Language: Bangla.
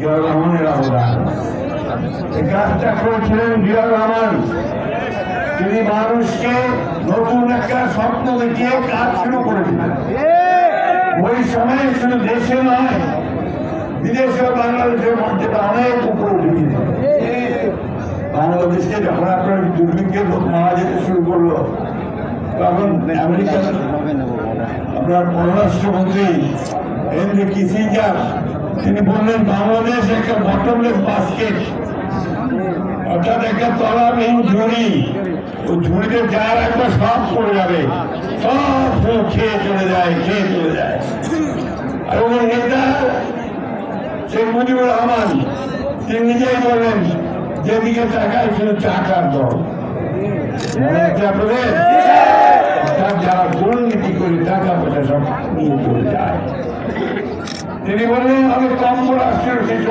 জিয়াউর রহমানের অবদান। এই কাজটা করেছিলেন জিয়াউর রহমান। তিনি মানুষকে নতুন একটা স্বপ্ন দেখিয়ে কাজ শুরু করেছিলেন। ওই সময় শুধু দেশে নয়, বিদেশেও বাংলাদেশের মর্যাদা অনেক উপরে উঠেছিল। বাংলাদেশকে যখন আপনার দুর্ভিক্ষের লোক মারা যেতে শুরু করলো, তখন আমেরিকার আপনার পররাষ্ট্রমন্ত্রী হেনরি কিসিঞ্জার তিনি বললেন বাংলাদেশ একটা বটমলেস বাস্কেট, অর্থাৎ একটা তলাবিহীন ঝুড়ি। ওই ঝুড়িতে যা রাখবে সব পড়ে যাবে, সব খেয়ে চলে যায়। আর ওই নেতা শেখ মুজিবুর রহমান তিনি নিজেই বললেন যেদিকে টাকায় শুধু টাকার দল। মনে হচ্ছে আপনাদের যারা দুর্নীতি করে টাকা পয়সা সব নিয়ে চলে যায়। তিনি বললেন আমি কম রাষ্ট্রীয় শিশু